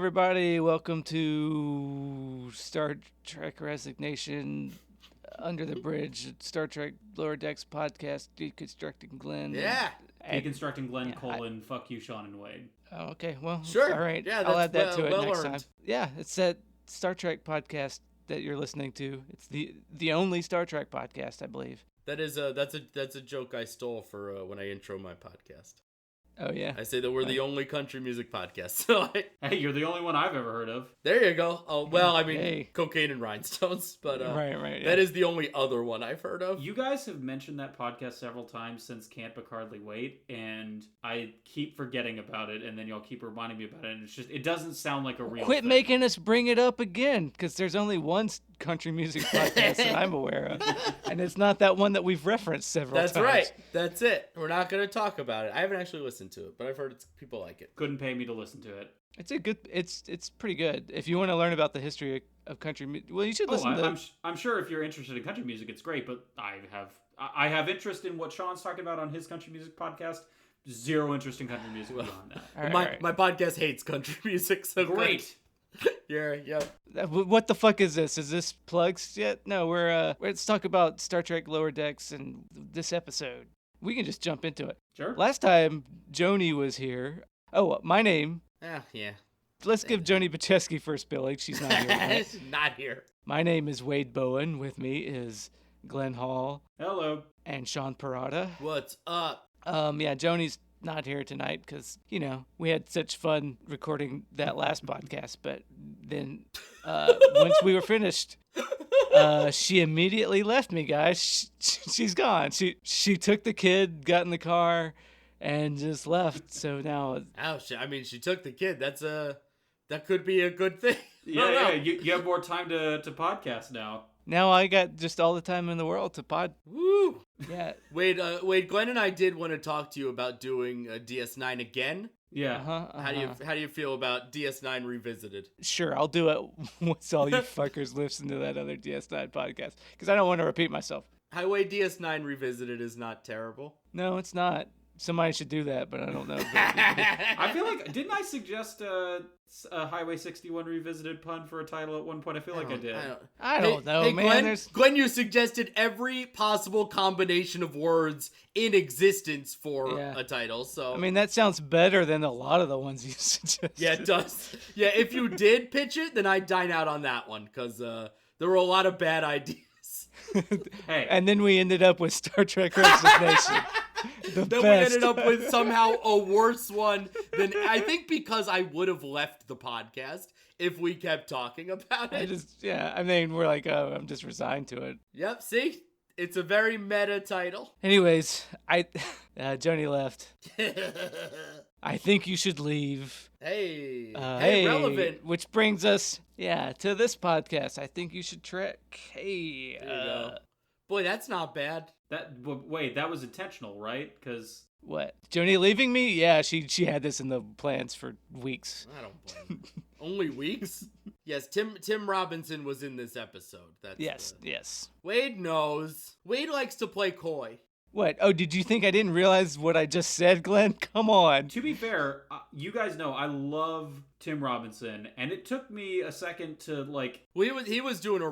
everybody. Welcome to Star Trek Resignation Under the Bridge, Star Trek Lower Decks podcast, Deconstructing Glenn. Yeah. Deconstructing Glenn, fuck you, Sean and Wade. Oh, okay. Well, sure. All right. Yeah, I'll add that to it well next earned. time. Yeah, it's that Star Trek podcast that you're listening to. It's the only Star Trek podcast, I believe. That's a joke I stole for when I intro my podcast. Oh, yeah. I say that we're the only country music podcast. So Hey, you're the only one I've ever heard of. there you go. Oh, well, I mean, Hey. Cocaine and Rhinestones, but Right. Yeah. that is the only other one I've heard of. You guys have mentioned that podcast several times since Can't But Hardly Wait, and I keep forgetting about it, and then y'all keep reminding me about it, and it doesn't sound like a real Quit thing. making us bring it up again, because there's only one country music podcast that I'm aware of, and it's not that one that we've referenced several times. That's right. That's it. We're not going to talk about it. I haven't actually listened to it, but I've heard people like it. Couldn't pay me to listen to it. It's pretty good. If you want to learn about the history of country music, well, you should listen to. I'm sure if you're interested in country music, it's great. But I have interest in what Sean's talking about on his country music podcast. Zero interest in country music beyond that. My podcast hates country music, so Great. Yeah. What the fuck is this? Is this plugs yet? No, let's talk about Star Trek Lower Decks and this episode. We can just jump into it. Sure. Last time Joanie was here. Oh, my name. Yeah. Let's give Joanie Bacheski first billing. She's not here tonight. She's not here. My name is Wade Bowen. With me is Glenn Hall Hello. and Sean Parada. What's up? Yeah, Joanie's not here tonight because, we had such fun recording that last podcast. But then once we were finished, she immediately left me, guys. She's gone. She took the kid, got in the car, and just left. So now... she took the kid. That could be a good thing. Yeah. You have more time to podcast now. Now I got just all the time in the world to pod. Woo! Yeah. Wade, Glenn and I did want to talk to you about doing DS9 again. Yeah. How do you feel about DS9 Revisited? Sure, I'll do it once all you fuckers listen to that other DS9 podcast, because I don't want to repeat myself. Highway DS9 Revisited is not terrible. No, it's not. Somebody should do that, but I don't know. I feel like, didn't I suggest a Highway 61 Revisited pun for a title at one point? I feel like I did. I don't know, hey, man. Glenn, you suggested every possible combination of words in existence for a title. So I mean, that sounds better than a lot of the ones you suggested. Yeah, it does. Yeah, if you did pitch it, then I'd dine out on that one, because there were a lot of bad ideas. Hey. And then we ended up with Star Trek Resignation. Then we ended up with somehow a worse one than, I think, because I would have left the podcast if we kept talking about it. We're like, oh, I'm just resigned to it. Yep, see? It's a very meta title. Anyways, Joanie left. I think you should leave. Hey, Hey, relevant. Which brings us, to this podcast. I think you should trek. Hey. There you go. Boy, that's not bad. Wait, that was intentional, right? Because... What? Joanie leaving me? Yeah, she had this in the plans for weeks. I don't blame her. Only weeks? Yes, Tim Robinson was in this episode. Yes. Wade knows. Wade likes to play coy. What? Oh, did you think I didn't realize what I just said, Glenn? Come on. To be fair, you guys know I love Tim Robinson, and it took me a second to like... Well, he was doing a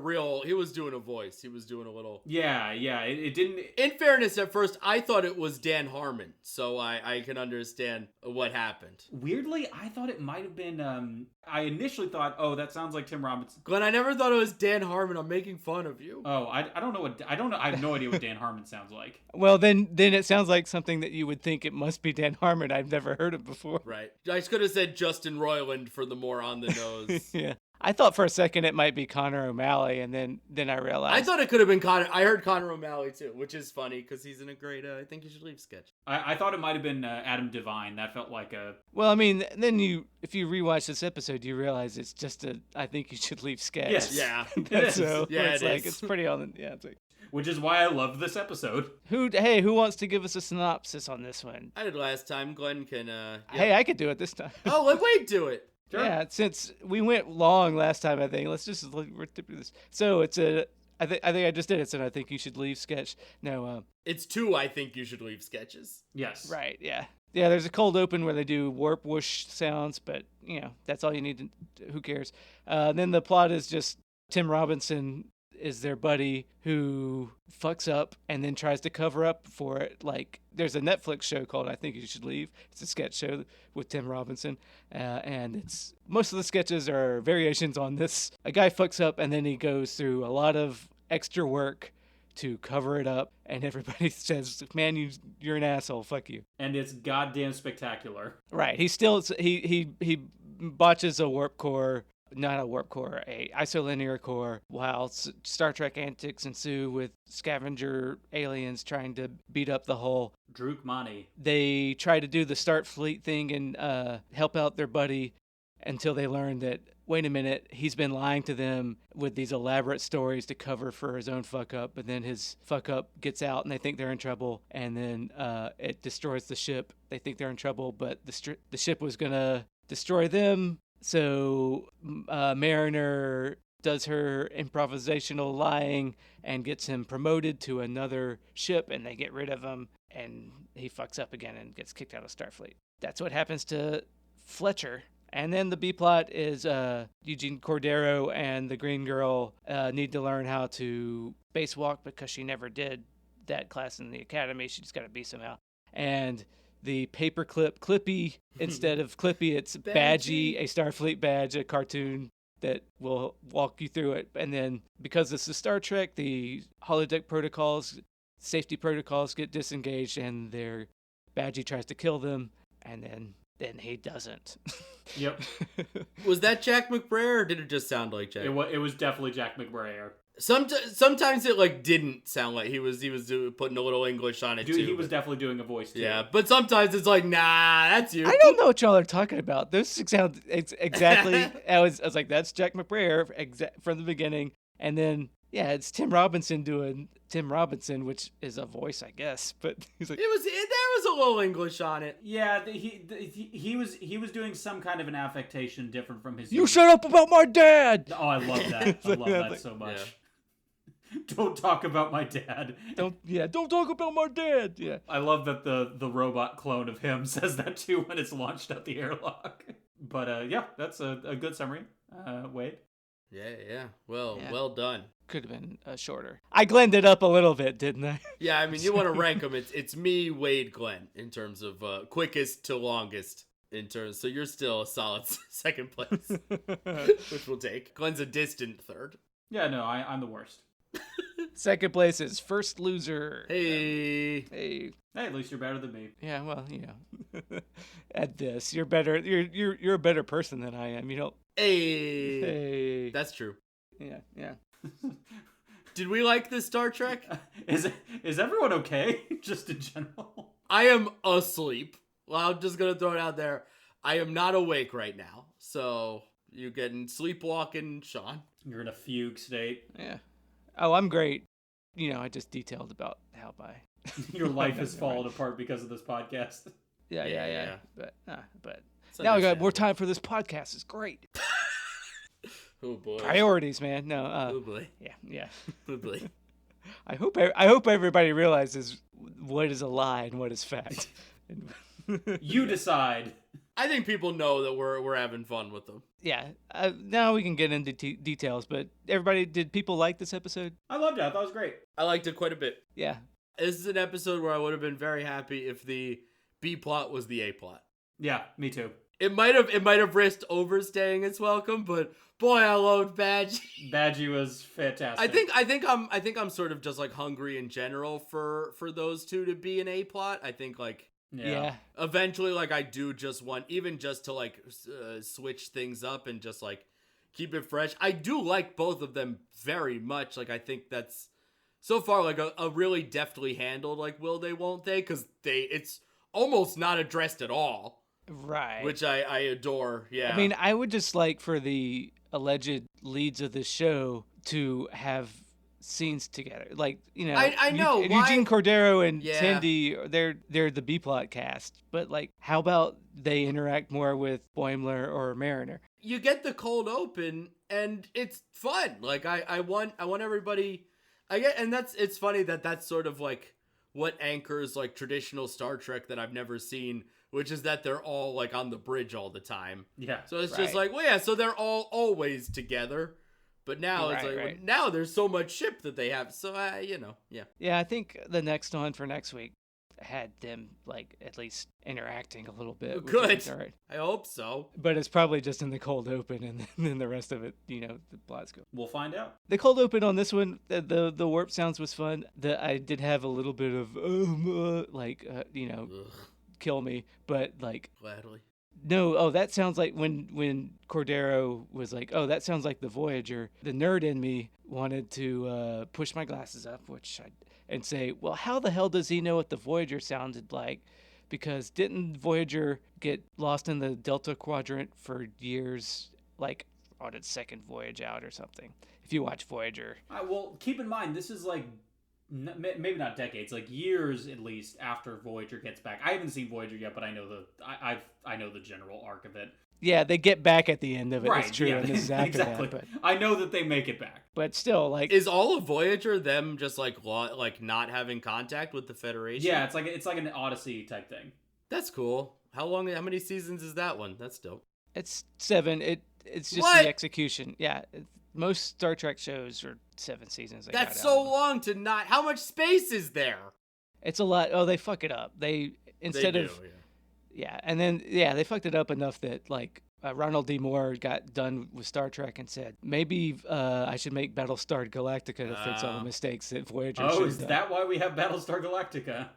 voice. He was doing a little... Yeah, it didn't... In fairness, at first, I thought it was Dan Harmon, so I can understand what happened. Weirdly, I thought it might have been... I initially thought, oh, that sounds like Tim Robinson. Glenn, I never thought it was Dan Harmon. I'm making fun of you. Oh, I don't know I have no idea what Dan Harmon sounds like. Well, then it sounds like something that you would think it must be Dan Harmon. I've never heard it before. Right. I could have said Justin Roiland for the more on the nose. Yeah. I thought for a second it might be Connor O'Malley, and then I realized... I thought it could have been Connor. I heard Connor O'Malley, too, which is funny, because he's in a great I Think You Should Leave sketch. I thought it might have been Adam Devine. That felt like a... Well, I mean, then if you rewatch this episode, you realize it's just a I Think You Should Leave sketch. Yes. Yeah. So yeah, it's pretty on the... Yeah, it's like... Which is why I love this episode. Who wants to give us a synopsis on this one? I did last time. Glenn can... Hey, I could do it this time. Oh, let Wade do it. Sure. Yeah, since we went long last time, I think we're tipping this. So it's I think I just did it. So I think you should leave sketch. No, it's 2. I think you should leave sketches. Yes. Right. Yeah. Yeah, there's a cold open where they do warp whoosh sounds, but that's all you need to. Who cares? Then the plot is just Tim Robinson is their buddy who fucks up and then tries to cover up for it. Like, there's a Netflix show called I Think You Should Leave. It's a sketch show with Tim Robinson, and it's most of the sketches are variations on this. A guy fucks up and then he goes through a lot of extra work to cover it up, and everybody says, "Man, you're an asshole. Fuck you." And it's goddamn spectacular. Right. He botches a warp core. Not a warp core, a isolinear core, while Star Trek antics ensue with scavenger aliens trying to beat up the hull. Drukmani. They try to do the Starfleet thing and help out their buddy until they learn that, wait a minute, he's been lying to them with these elaborate stories to cover for his own fuck up, but then his fuck up gets out and they think they're in trouble, and then it destroys the ship. They think they're in trouble, but the ship was going to destroy them. So Mariner does her improvisational lying and gets him promoted to another ship, and they get rid of him, and he fucks up again and gets kicked out of Starfleet. That's what happens to Fletcher. And then the B-plot is Eugene Cordero and the Green Girl need to learn how to spacewalk because she never did that class in the academy. She just got to be somehow. And the paperclip Clippy, instead of Clippy, it's Badgie, a Starfleet badge, a cartoon that will walk you through it. And then because this is Star Trek, the holodeck protocols, safety protocols get disengaged, and their Badgie tries to kill them, and then he doesn't. Yep. Was that Jack McBrayer, or did it just sound like Jack? It was definitely Jack McBrayer. Sometimes it didn't sound like he was putting a little English on it too. He was definitely doing a voice too. Yeah, but sometimes it's like, nah, that's you. I don't know what y'all are talking about. Those sound exactly. I was like, that's Jack McBrayer from the beginning, and then yeah, it's Tim Robinson doing Tim Robinson, which is a voice, I guess. But he's like, there was a little English on it. Yeah, he was doing some kind of an affectation different from his. You shut up about my dad. Oh, I love that. I love that so much. Yeah. Don't talk about my dad. Don't talk about my dad. Yeah. I love that the robot clone of him says that too when it's launched out the airlock. But yeah, that's a good summary. Wade. Yeah. Well done. Could have been shorter. I glenned it up a little bit, didn't I? Yeah, I mean, you want to rank them. It's me, Wade, Glenn, in terms of quickest to longest. So you're still a solid second place, which we'll take. Glenn's a distant third. Yeah, no, I'm the worst. Second place is First Loser. Hey, at least you're better than me. Yeah, well, at this, you're better. You're a better person than I am. You know. Hey, that's true. Yeah. Did we like this Star Trek? Is everyone okay? Just in general. I am asleep. Well, I'm just gonna throw it out there. I am not awake right now, so you're getting sleepwalking, Sean. You're in a fugue state. Yeah. Oh, I'm great. I just detailed about how your life has fallen apart because of this podcast. Yeah. But now we got more time for this podcast. It's great. Oh boy. Priorities, man. No. Oh boy. Yeah. Oh boy. I hope everybody realizes what is a lie and what is fact. You decide. I think people know that we're having fun with them. Yeah. Now we can get into details, but did people like this episode? I loved it. I thought it was great. I liked it quite a bit. Yeah. This is an episode where I would have been very happy if the B plot was the A plot. Yeah, me too. It might have risked overstaying its welcome, but boy, I loved Badgie. Badgie was fantastic. I think I'm sort of just like hungry in general for those two to be an A plot. I think like yeah. Eventually, like I do just want even just to like switch things up and just like keep it fresh. I do like both of them very much. Like I think that's so far like a really deftly handled like will they won't they, because it's almost not addressed at all. Right. Which I adore, yeah. I mean, I would just like for the alleged leads of the show to have scenes together. Like, I know. Eugene Cordero and Yeah. Tandy, they're the B-plot cast. But, like, how about they interact more with Boimler or Mariner? You get the cold open, and it's fun. Like, I want everybody... it's funny that that's sort of, like, what anchors, like, traditional Star Trek that I've never seen which is that they're all like on the bridge all the time. Yeah. So it's just Right. like, well, yeah, so they're all always together. But now it's Right, like, right. now there's so much ship that they have. So, yeah. Yeah, I think the next one for next week had them like at least interacting a little bit. which Good. is all right. I hope so. But it's probably just in the cold open, and then the rest of it, the plots go. We'll find out. The cold open on this one, the warp sounds was fun. I did have a little bit of Ugh, kill me, but like gladly. no, oh, that sounds like when Cordero was like, oh, that sounds like the Voyager. The nerd in me wanted to push my glasses up, and say, well, how the hell does he know what the Voyager sounded like? Because didn't Voyager get lost in the Delta Quadrant for years, like on its second voyage out or something? If you watch Voyager. Well, keep in mind, this is like maybe not decades, like years at least after Voyager gets back. I haven't seen Voyager yet, but I know I know the general arc of it. Yeah, they get back at the end of it. Right? It's true. Yeah, And this is after exactly. that, I know that they make it back. but still, like, Is all of Voyager them just like not having contact with the Federation? Yeah, it's like an Odyssey type thing. That's cool. How many seasons is that one? That's dope. it's 7. It's just What? the execution. Yeah, most Star Trek shows are 7 seasons. They That's got so out. long to not. How much space is there? It's a lot. Oh, they fuck it up. They instead They of do, yeah, and then they fucked it up enough that like Ronald D. Moore got done with Star Trek and said maybe I should make Battlestar Galactica to fix all the mistakes that Voyager. Oh, should is have that why we have Battlestar Galactica?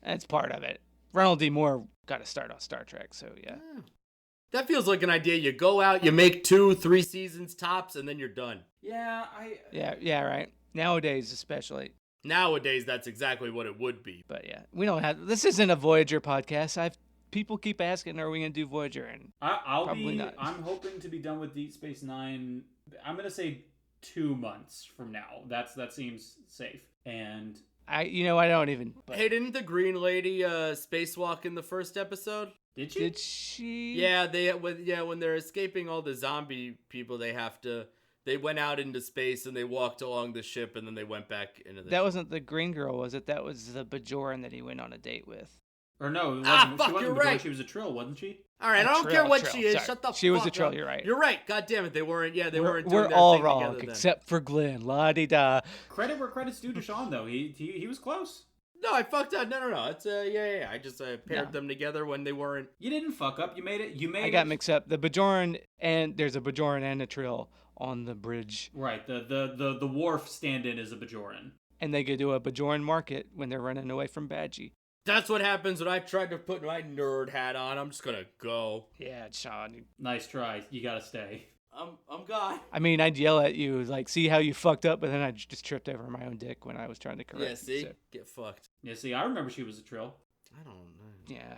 That's part of it. Ronald D. Moore got to start on Star Trek, so yeah. That feels like an idea. You go out, you make 2-3 seasons tops, and then you're done. Yeah, Yeah, right. Nowadays, especially. Nowadays, that's exactly what it would be. But yeah, we don't have. This isn't a Voyager podcast. People keep asking, "Are we gonna do Voyager?" And I'll Probably be. not. I'm hoping to be done with Deep Space Nine. I'm gonna say 2 months from now. That seems safe. And I don't even. But Hey, didn't the Green Lady spacewalk in the first episode? did she? did she? Yeah, when they're escaping all the zombie people, they went out into space and they walked along the ship and then they went back into the That wasn't the green girl, was it? That was the Bajoran that he went on a date with. Or no, it wasn't, fuck, she wasn't you're Bajoran, right. She was a Trill, wasn't she? All right, A I don't Trill, care what Trill, she is. sorry. Shut the She fuck was a Trill, up. you're right. You're right. God damn it. They weren't doing We're their all thing wrong, together then. except for Glenn. La di da. Credit where credit's due to Sean, though. He was close. No, I fucked up. No. It's yeah. I just paired No. them together when they weren't. You didn't fuck up. You made it. I got mixed up. The Bajoran and there's a Bajoran and a Trill on the bridge, Right. The wharf stand-in is a Bajoran. and they go to a Bajoran market when they're running away from Badgie. That's what happens when I tried to put my nerd hat on. I'm just gonna go. Yeah, Sean. Nice try. You gotta stay. I'm gone. I mean, I'd yell at you like, "See how you fucked up," but then I just tripped over my own dick when I was trying to correct. Yeah, you, see? so- Get fucked. Yeah. See, I remember she was a Trill. I don't know. Yeah,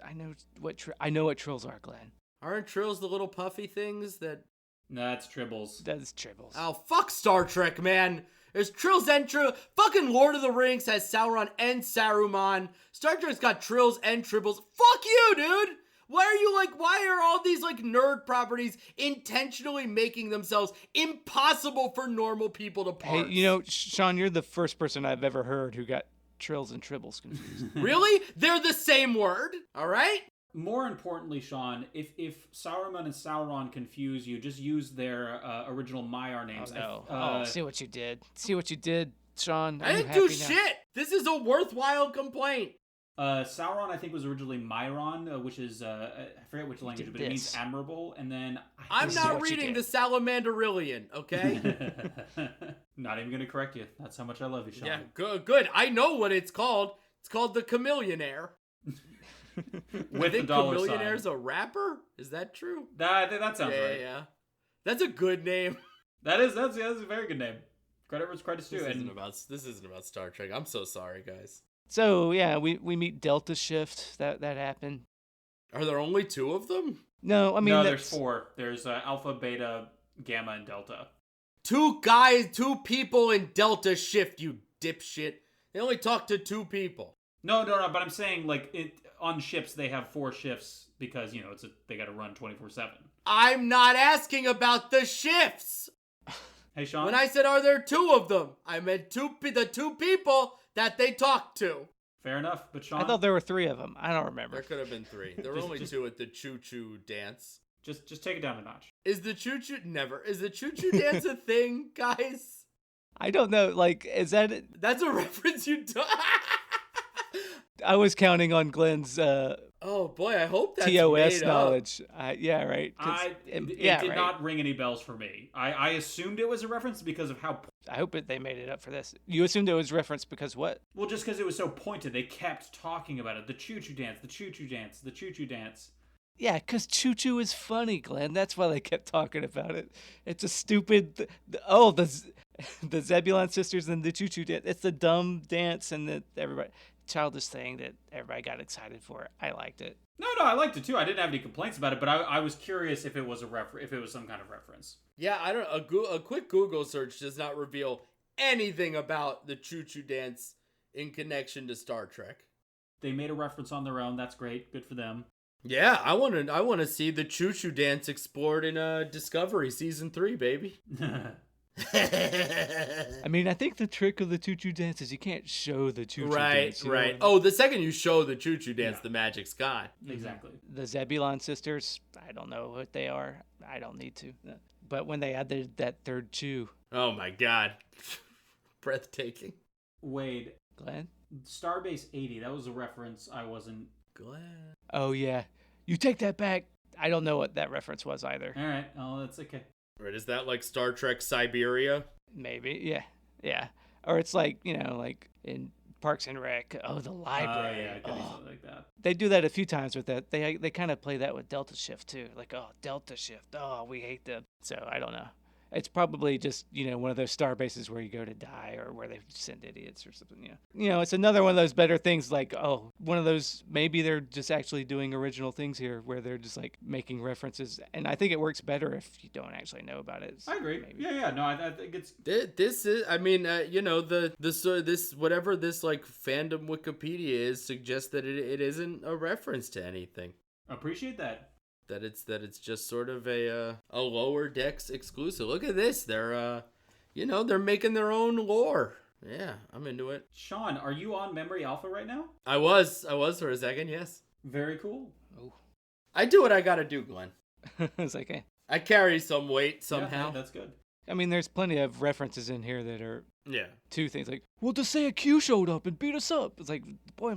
I know what trills are, Glenn. Aren't trills the little puffy things that... No, that's Tribbles. That's tribbles. Oh, fuck Star Trek, man. There's trills and trills. Fucking Lord of the Rings has Sauron and Saruman. Star Trek's got trills and tribbles. Fuck you, dude. Why are all these like nerd properties intentionally making themselves impossible for normal people to parse? Hey, Sean, you're the first person I've ever heard who got trills and tribbles confused. Really? They're the same word, all right? More importantly, Sean, if Saruman and Sauron confuse you, just use their original Maiar names. Oh, no. See what you did. See what you did, Sean. I didn't do shit. This is a worthwhile complaint. Sauron, I think, was originally Myron, which is I forget which language, but it means admirable. And then I'm This is not what you reading did. the Salamanderillion, okay? not even gonna correct you. That's how much I love you, Sean. Yeah, good. I know what it's called. It's called the Chameleonaire. I With the think dollar Chameleonaire's sign. a rapper? Is that true? That sounds Yeah, right. yeah. That's a good name. That's a very good name. Credit where credit's due. This And isn't about Star Trek. I'm so sorry, guys. So yeah, we meet Delta Shift. That happened. Are there only 2 of them? No, I mean no, that's- there's 4. There's Alpha, Beta, Gamma, and Delta. 2 people in Delta Shift, you dipshit. They only talk to 2 people. No, but I'm saying like on ships they have 4 shifts because they got to run 24/7. I'm not asking about the shifts. Hey, Sean. When I said, are there 2 of them? I meant the 2 people that they talk to. Fair enough. But Sean, I thought there were 3 of them. I don't remember. There could have been 3. There were only 2 at the choo-choo dance. just take it down a notch. Is the choo-choo dance a thing, guys? I don't know. Like, is that? That's a reference you do. I was counting on Glenn's Oh boy, I hope that's TOS made knowledge. Yeah, right. It yeah, did right. not ring any bells for me. I assumed it was a reference because of how... I hope they made it up for this. You assumed it was referenced because what? Well, just because it was so pointed. They kept talking about it. The choo-choo dance, the choo-choo dance, the choo-choo dance. Yeah, because Choo Choo is funny, Glenn. That's why they kept talking about it. It's a stupid... the Zebulon sisters and the Choo Choo dance. It's the dumb dance and the childish thing that everybody got excited for. I liked it. No, I liked it too. I didn't have any complaints about it, but I was curious if it was if it was some kind of reference. Yeah, I don't. A quick Google search does not reveal anything about the choo-choo dance in connection to Star Trek. They made a reference on their own. That's great. Good for them. Yeah, I want to see the choo-choo dance explored in Discovery season 3, baby. I mean, I think the trick of the Choo Choo dance is you can't show the Choo Choo dance. Right. Oh, the second you show the choo-choo dance, the magic's gone. Exactly. The Zebulon sisters, I don't know what they are. I don't need to. But when they added that third chew. Oh my god. Breathtaking. Wade. Glenn? Starbase 80, that was a reference I wasn't... Glad. Oh, yeah. You take that back. I don't know what that reference was either. All right. Oh, that's okay. Right, is that like Star Trek Siberia? Maybe, yeah. Yeah. Or it's like, like in Parks and Rec, the library. Yeah, it could be something like that. They do that a few times with that. They kind of play that with Delta Shift, too. Like, Delta Shift. Oh, we hate them. So, I don't know. It's probably just, one of those star bases where you go to die or where they send idiots or something, it's another one of those better things like, one of those, maybe they're just actually doing original things here where they're just like making references. And I think it works better if you don't actually know about it. I agree. Maybe. Yeah. No, I think it's... This is, I mean, this, whatever this like fandom Wikipedia is suggests that it isn't a reference to anything. Appreciate that. That it's just sort of a Lower Decks exclusive. Look at this. They're they're making their own lore. Yeah, I'm into it. Sean, are you on Memory Alpha right now? I was for a second, yes. Very cool. Oh. I do what I gotta do, Glenn. It's like, I carry some weight somehow. Yeah, that's good. I mean, there's plenty of references in here that are two things. Like, well, to say a Q showed up and beat us up. It's like, boy,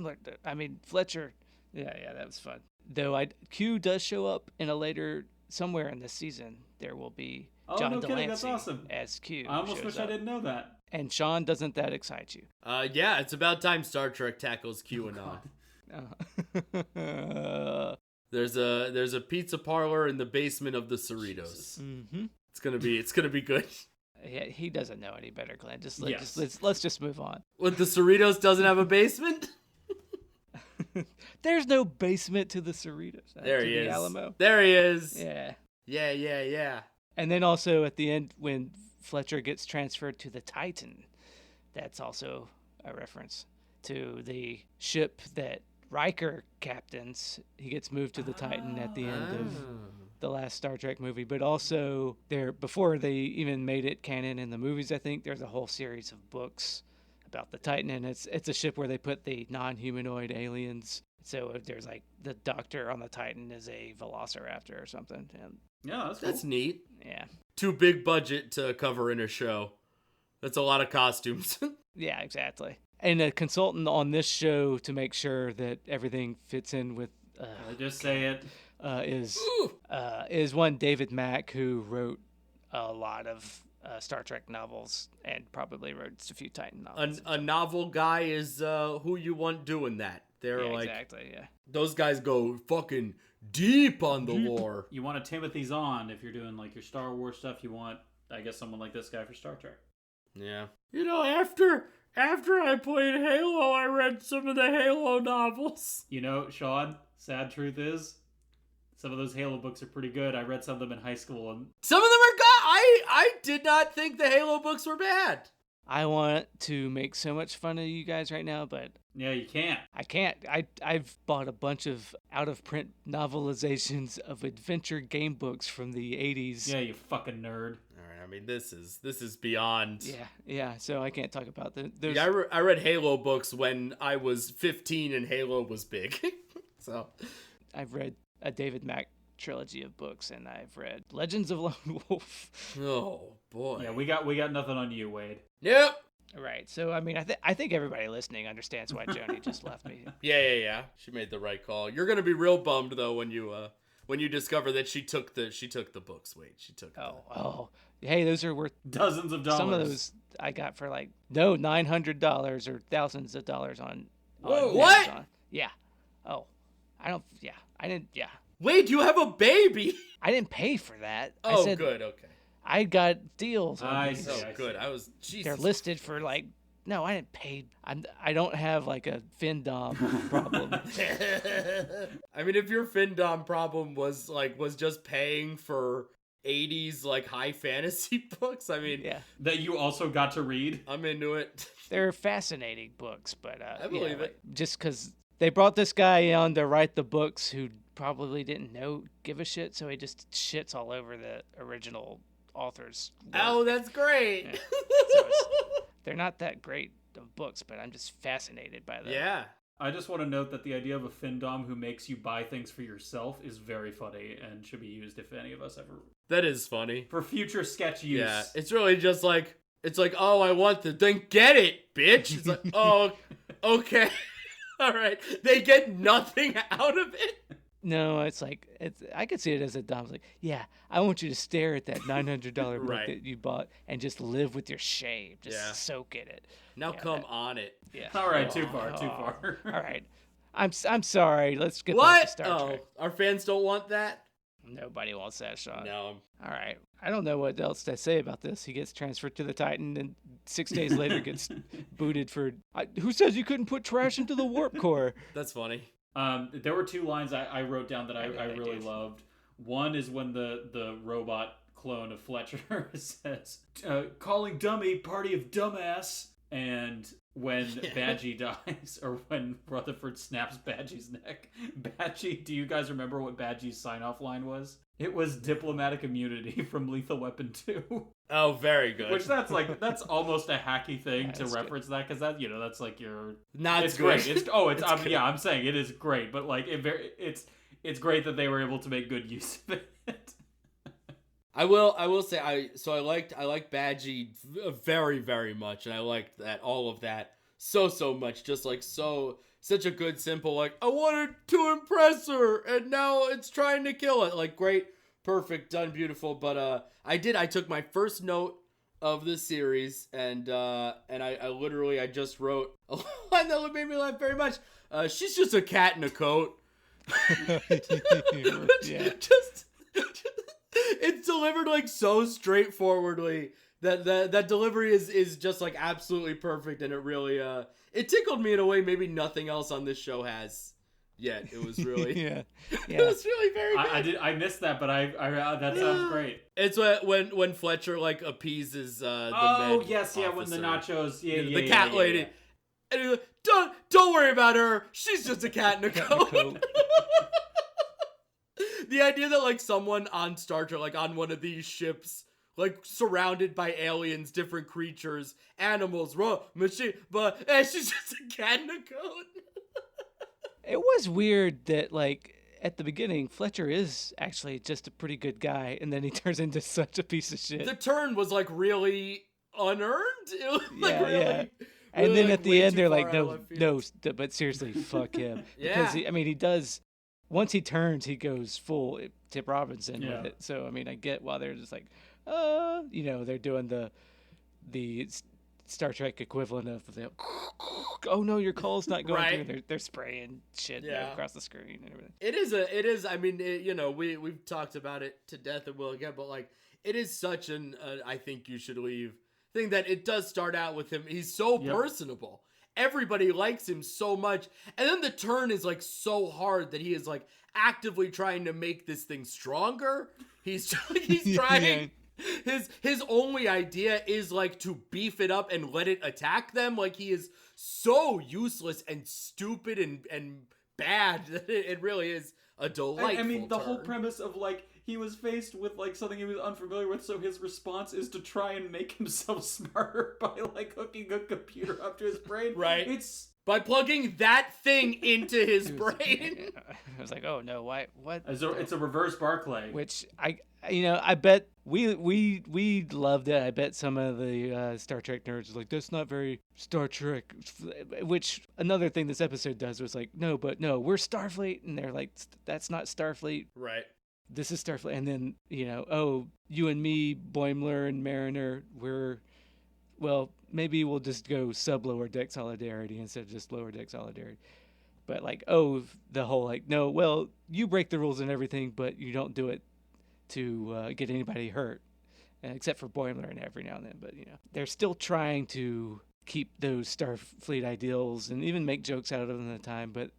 Fletcher. Yeah, that was fun. Though Q does show up in a later, somewhere in this season, there will be John Delancey that's awesome. as Q. I almost wish I didn't know that. And Sean, doesn't that excite you? Yeah, it's about time Star Trek tackles QAnon. There's a pizza parlor in the basement of the Cerritos. Mm-hmm. It's gonna be good. Yeah, he doesn't know any better, Glenn. Let's just move on. What, the Cerritos doesn't have a basement? There's no basement to the Cerritos. There he the is. Alamo. There he is. Yeah. Yeah. And then also at the end, when Fletcher gets transferred to the Titan, that's also a reference to the ship that Riker captains. He gets moved to the Titan at the end of the last Star Trek movie. But also, before they even made it canon in the movies, I think, there's a whole series of books about the Titan, and it's a ship where they put the non-humanoid aliens. So there's like the doctor on the Titan is a velociraptor or something. And yeah, that's neat. Yeah. Too big budget to cover in a show. That's a lot of costumes. Yeah, exactly. And a consultant on this show to make sure that everything fits in with. Just say it. Is one David Mack, who wrote a lot of Star Trek novels and probably wrote a few Titan novels. A novel guy is who you want doing that. They're exactly, yeah. Those guys go fucking deep on the lore. You want a Timothy Zahn if you're doing like your Star Wars stuff. You want, I guess, someone like this guy for Star Trek. Yeah. After I played Halo, I read some of the Halo novels. Sean, sad truth is, some of those Halo books are pretty good. I read some of them in high school, and some of them are good. I did not think the Halo books were bad. I want to make so much fun of you guys right now, but yeah, you can't. I can't. I've bought a bunch of out-of-print novelizations of adventure game books from the 80s. Yeah, you fucking nerd. All right. I mean, this is beyond. Yeah. So I can't talk about those. Yeah, I read Halo books when I was 15 and Halo was big. So I've read a David Mack trilogy of books, and I've read Legends of Lone Wolf. oh boy. Yeah, we got nothing on you, Wade. Yep. Right. So I mean, I think everybody listening understands why Joanie just left me. Yeah. She made the right call. You're gonna be real bummed though when you discover that she took the books. Wait, she took. Oh. Hey, those are worth Dozens of dollars. Some of those I got for like $900 or thousands of dollars on. Whoa! What? Amazon. Yeah. Oh, I don't. Yeah, I didn't. Yeah. Wait, you have a baby? I didn't pay for that. Oh, I said, good. Okay. I got deals. On I these. see. Oh, good. I was. Jesus. They're listed for like. No, I didn't pay. I don't have like a FinDom problem. I mean, if your FinDom problem was just paying for 80s like high fantasy books, I mean, Yeah. That you also got to read. I'm into it. They're fascinating books, but I believe it. like, just because they brought this guy on to write the books who probably didn't give a shit, so he just shits all over the original author's work. Oh, that's great. Yeah. So they're not that great of books, but I'm just fascinated by them. Yeah. I just want to note that the idea of a FinDom who makes you buy things for yourself is very funny and should be used if any of us ever That is funny. for future sketch use. Yeah, it's really just like, it's like, oh, I want the, then get it, bitch. It's like, oh, okay. All right. They get nothing out of it. No, it's like I could see it as a Dom's like, yeah, I want you to stare at that $900 book Right. that you bought and just live with your shame, just Yeah. soak in it. Now Yeah, come on it. Yeah. All right, too far. All right, I'm sorry. Let's get back What? to Star Oh, Trek. our fans don't want that? Nobody wants that shot. No. All right, I don't know what else to say about this. He gets transferred to the Titan, and 6 days later gets booted for. Who says you couldn't put trash into the warp core? That's funny. There were two lines I wrote down that I really did. loved. One is when the robot clone of Fletcher says, calling dummy party of dumbass. And when Badgie dies, or when Rutherford snaps Badgie's neck, Badgie, do you guys remember what Badgie's sign-off line was? It was diplomatic immunity from Lethal Weapon 2. Oh, very good. Which that's almost a hacky thing Yeah, to that's reference that, because that's like your Not it's good. great. I'm saying it is great, but like it's great that they were able to make good use of it. I will say I liked Badgie very, very much, and I liked all of that so much. Just like such a good simple, like, I wanted to impress her and now it's trying to kill it. Like, great, perfect, done, beautiful. But I took my first note of the series, and I literally just wrote a line that made me laugh very much. She's just a cat in a coat. Yeah. just it's delivered like so straightforwardly that delivery is just like absolutely perfect, and it really it tickled me in a way maybe nothing else on this show has yet. It was really Yeah. it was really very good. I missed that, but I that sounds great. It's when Fletcher like appeases the med yes, yeah, when the officer. nachos, The cat lady. yeah. And he's like, don't worry about her. She's just a cat in a coat. The idea that like someone on Star Trek, like on one of these ships, like surrounded by aliens, different creatures, animals, machine, but she's just a cat in a coat. It was weird that like at the beginning Fletcher is actually just a pretty good guy, and then he turns into such a piece of shit. The turn was like really unearned. It was like really. Yeah. And really, then like, at the way end, too they're far like, out of no, left field. no, but seriously, fuck him. Yeah. Because, he does, once he turns, he goes full Tip Robinson Yeah. with it. So, I mean, I get why they're just like, they're doing the Star Trek equivalent of the, oh no, your call's not going Right. through. They're spraying shit across the screen and everything. It is, I mean, we've talked about it to death and will again, but like, it is such an, I think you should leave thing that it does start out with him. He's so personable. Everybody likes him so much. And then the turn is like so hard that he is like actively trying to make this thing stronger. He's trying. His only idea is like to beef it up and let it attack them. Like he is so useless and stupid and bad that it really is a delightful I mean, the turn. whole premise of like he was faced with like something he was unfamiliar with, so his response is to try and make himself smarter by like hooking a computer up to his brain. Right. It's By plugging that thing into his brain. I was like, oh no, why? What? it's a reverse Barclay. Which I bet we loved it. I bet some of the Star Trek nerds are like, that's not very Star Trek. Which another thing this episode does was like, no, we're Starfleet, and they're like, that's not Starfleet. Right. This is Starfleet, and then oh, you and me, Boimler and Mariner, maybe we'll just go sub-lower deck solidarity instead of just lower deck solidarity. But like, oh, the whole like, no, well, you break the rules and everything, but you don't do it to get anybody hurt, except for Boimler and every now and then. But they're still trying to keep those Starfleet ideals and even make jokes out of them at the time. But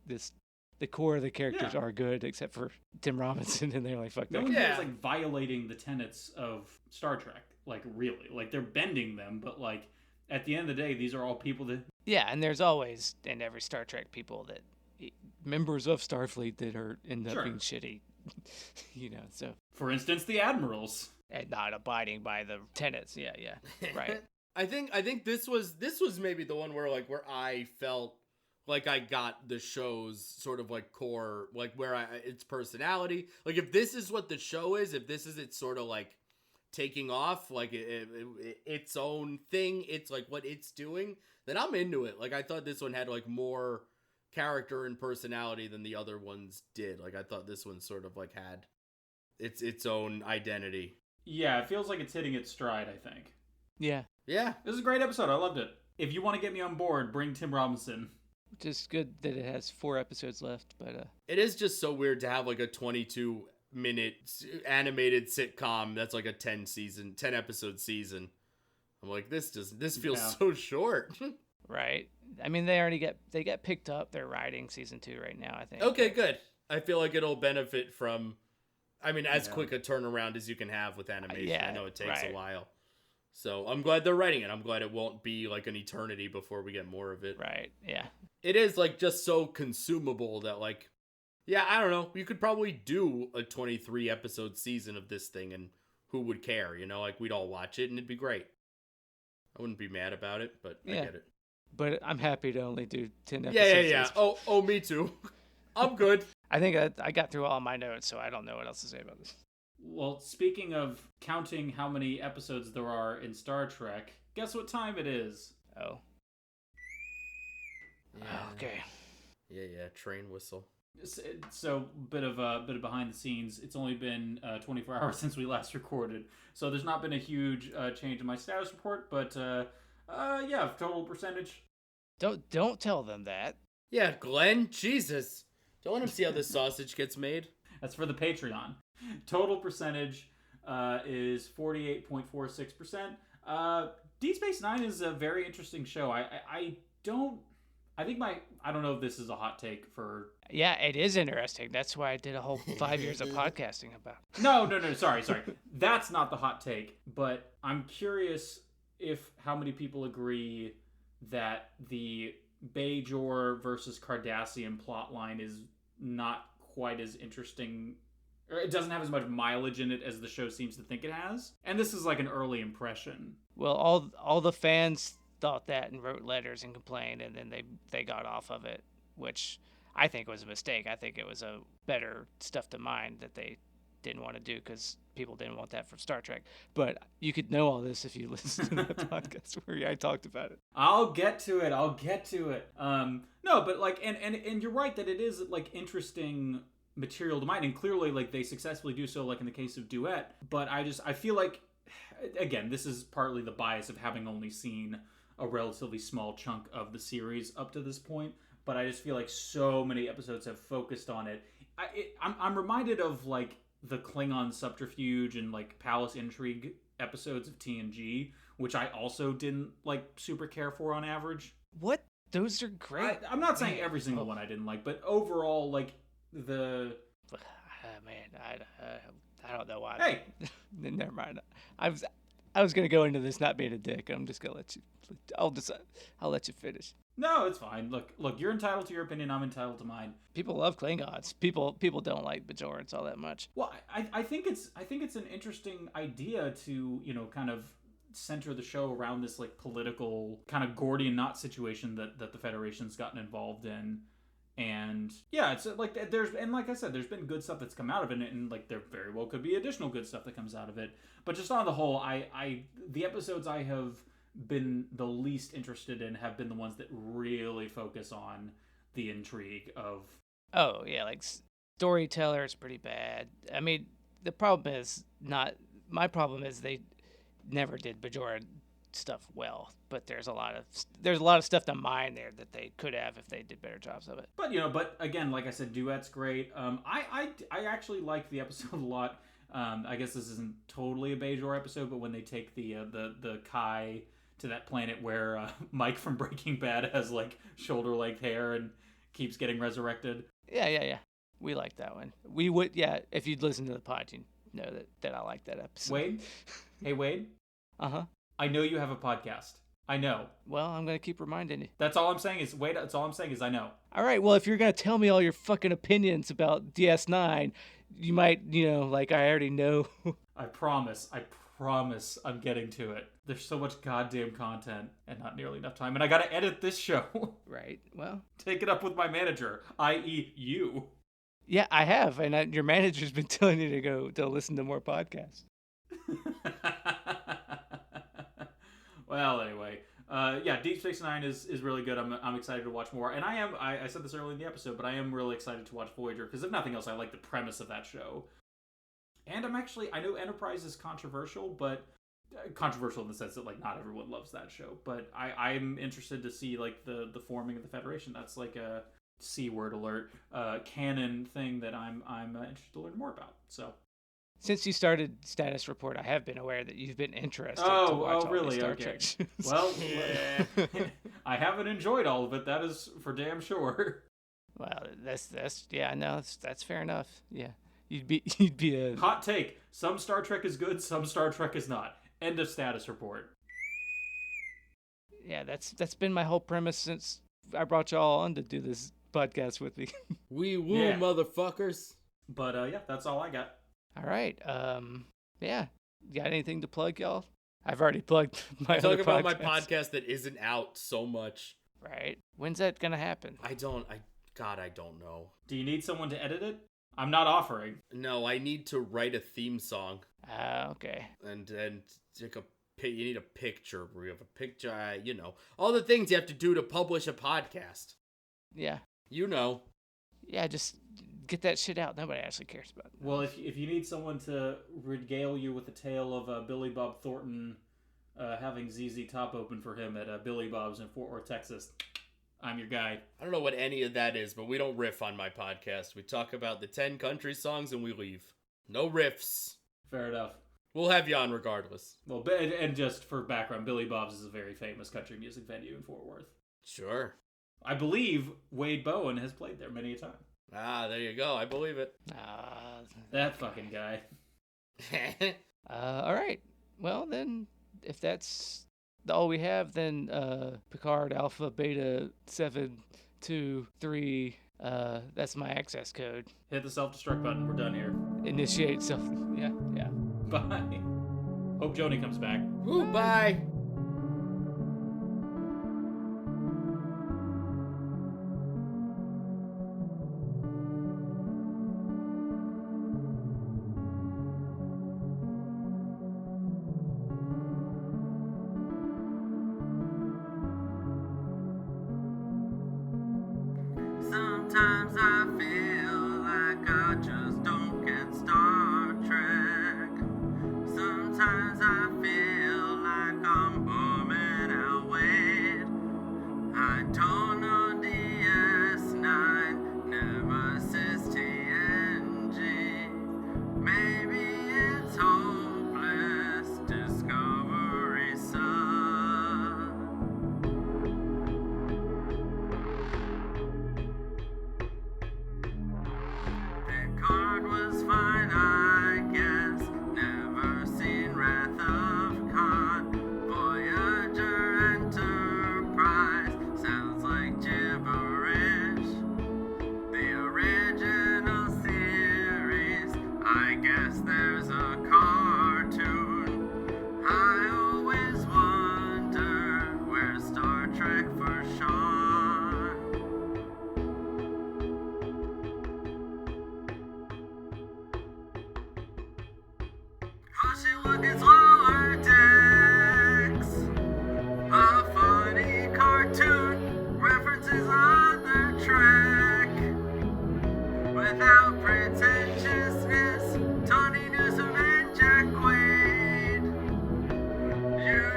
the core of the characters are good, except for Tim Robinson, and they're like, fuck that. No one here is like violating the tenets of Star Trek. Like really, like they're bending them, but like at the end of the day, these are all people that. Yeah, and there's always in every Star Trek people that members of Starfleet that end up being shitty. So for instance, the admirals and not abiding by the tenets. Yeah, right. I think this was maybe the one where I felt like I got the show's sort of like core, like where its personality. Like if this is what the show is, if this is its sort of like taking off, like its own thing, it's like what it's doing, then I'm into it. Like I thought this one had like more character and personality than the other ones did. Like I thought this one sort of like had its own identity. Yeah, it feels like it's hitting its stride, I think. Yeah. This is a great episode. I loved it. If you want to get me on board, bring Tim Robinson. Which is good that it has 4 episodes left, but it is just so weird to have like a 22-minute animated sitcom that's like a 10 episode season. I'm like, this feels so short. Right. I mean, they get picked up. They're writing season 2 right now, I think. Okay, good. I feel like it'll benefit from, as quick a turnaround as you can have with animation. I know it takes a while. So I'm glad they're writing it. I'm glad it won't be like an eternity before we get more of it. Right, yeah. It is like just so consumable that like, yeah, I don't know. You could probably do a 23 episode season of this thing and who would care? Like we'd all watch it and it'd be great. I wouldn't be mad about it, but I get it. But I'm happy to only do 10 episodes. Yeah. Oh, me too. I'm good. I think I got through all my notes, so I don't know what else to say about this. Well, speaking of counting how many episodes there are in Star Trek, guess what time it is? Oh. Yeah. Okay. Yeah. Train whistle. So bit of behind the scenes. It's only been 24 hours since we last recorded, so there's not been a huge change in my status report. But total percentage. Don't tell them that. Yeah, Glenn. Jesus. Don't let him see how this sausage gets made. That's for the Patreon. Total percentage is 48.46%. Deep Space Nine is a very interesting show. I don't know if this is a hot take for... Yeah, it is interesting. That's why I did a whole 5 years of podcasting about it. No, sorry. That's not the hot take, but I'm curious how many people agree that the Bajor versus Cardassian plotline is not quite as interesting, or it doesn't have as much mileage in it as the show seems to think it has. And this is like an early impression. Well, all the fans thought that and wrote letters and complained, and then they got off of it, which I think was a mistake. I think it was a better stuff to mine that they didn't want to do because people didn't want that from Star Trek. But you could know all this if you listen to the podcast where I talked about it. I'll get to it. No, but like, and you're right that it is like interesting material to mine, and clearly like they successfully do so, like in the case of Duet. But I feel like, again, this is partly the bias of having only seen a relatively small chunk of the series up to this point, but I just feel like so many episodes have focused on it. I'm reminded of like the Klingon subterfuge and like Palace Intrigue episodes of TNG, which I also didn't like super care for on average. What? Those are great. I'm not saying every single one I didn't like, but overall, like the... I don't know why. Hey! Never mind. I was going to go into this not being a dick. I'm just going to let you... I'll let you finish. No, it's fine. Look, you're entitled to your opinion. I'm entitled to mine. People love Klingons. People don't like Bajorans all that much. Well, I think it's an interesting idea to, kind of center the show around this like political kind of Gordian knot situation that the Federation's gotten involved in. And yeah, it's like like I said, there's been good stuff that's come out of it, and like there very well could be additional good stuff that comes out of it. But just on the whole, the episodes I have been the least interested in have been the ones that really focus on the intrigue of. Oh yeah, like Storyteller is pretty bad. I mean, the problem is not my problem is they never did Bajoran stuff well, but there's a lot of stuff to mine there that they could have if they did better jobs of it. But again, like I said, Duet's great. I actually liked the episode a lot. I guess this isn't totally a Bajor episode, but when they take the Kai to that planet where Mike from Breaking Bad has like shoulder-length hair and keeps getting resurrected. Yeah. We like that one. We would, if you'd listen to the pod, you know that I like that episode. Wade? Hey, Wade? Uh-huh. I know you have a podcast. I know. Well, I'm going to keep reminding you. That's all I'm saying is, Wade, that's all I'm saying is I know. All right, well, if you're going to tell me all your fucking opinions about DS9, you might, like I already know. I promise I'm getting to it. There's so much goddamn content and not nearly enough time. And I got to edit this show. Right, well. Take it up with my manager, i.e. you. Yeah, I have. And your manager's been telling you to listen to more podcasts. Well, anyway. Deep Space Nine is really good. I'm excited to watch more. And I said this early in the episode, but I am really excited to watch Voyager. Because if nothing else, I like the premise of that show. And I know Enterprise is controversial, but controversial in the sense that like not everyone loves that show. But I'm interested to see like the forming of the Federation. That's like a C word alert canon thing that I'm interested to learn more about. So since you started Status Report, I have been aware that you've been interested to watch all really? these Star Okay. Trek shows. Well, I haven't enjoyed all of it. That is for damn sure. Well, that's fair enough. Yeah. You'd be a Hot take. Some Star Trek is good, some Star Trek is not. End of Status Report. Yeah, that's been my whole premise since I brought y'all on to do this podcast with me. We woo, Yeah. motherfuckers. But that's all I got. All right. Yeah. Got anything to plug, y'all? I've already plugged my Talk other about my podcasts. podcast that isn't out so much. Right. When's that gonna happen? I don't know. Do you need someone to edit it? I'm not offering. No, I need to write a theme song. Okay. And take you need a picture. We have a picture, all the things you have to do to publish a podcast. Yeah. Yeah, just get that shit out. Nobody actually cares about it. Well, if you need someone to regale you with the tale of Billy Bob Thornton having ZZ Top open for him at Billy Bob's in Fort Worth, Texas, I'm your guy. I don't know what any of that is, but we don't riff on my podcast. We talk about the 10 country songs and we leave. No riffs. Fair enough. We'll have you on regardless. Well, and just for background, Billy Bob's is a very famous country music venue in Fort Worth. Sure. I believe Wade Bowen has played there many a time. Ah, there you go. I believe it. That fucking guy. All right. Well, then, if that's all we have, then Picard Alpha Beta 723. That's my access code. Hit the self-destruct button. We're done here. Initiate self. Yeah. Bye. Hope Joanie comes back. Woo, bye. Sometimes I feel like I just don't get Star Trek. Sometimes I feel like I'm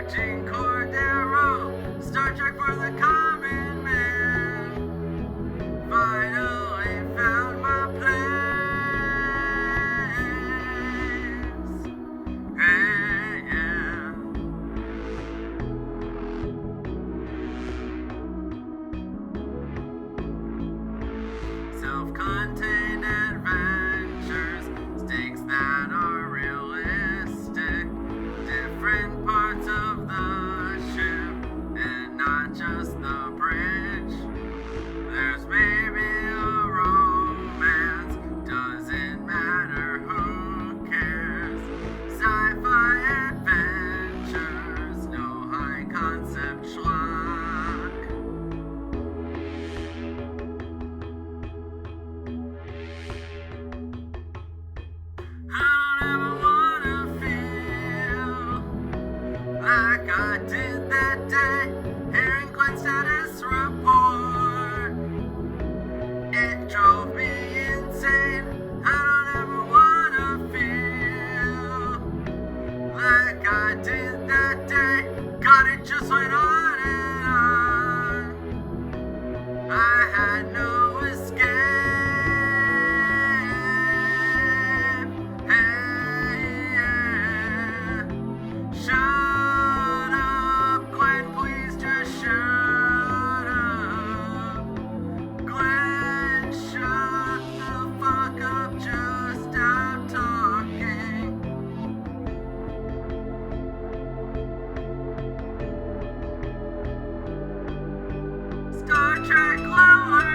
Searching Cordero, Star Trek for the common man. Finally found my place. Hey, yeah. Self-contained adventures, stakes that are realistic. Different parts of the ship, and not just the bridge. There's maybe a romance, doesn't matter, who cares? Sci-fi adventures, no high concept schlock. I don't ever wanna feel like I did that day, hearing Glenn's status report. It drove me insane. I don't ever wanna feel like I did that day. God, it just went on and on. I had no escape. Hey, yeah. Shut up, Glenn, please just shut up. Glenn, shut the fuck up, just stop talking. Star Trek Lower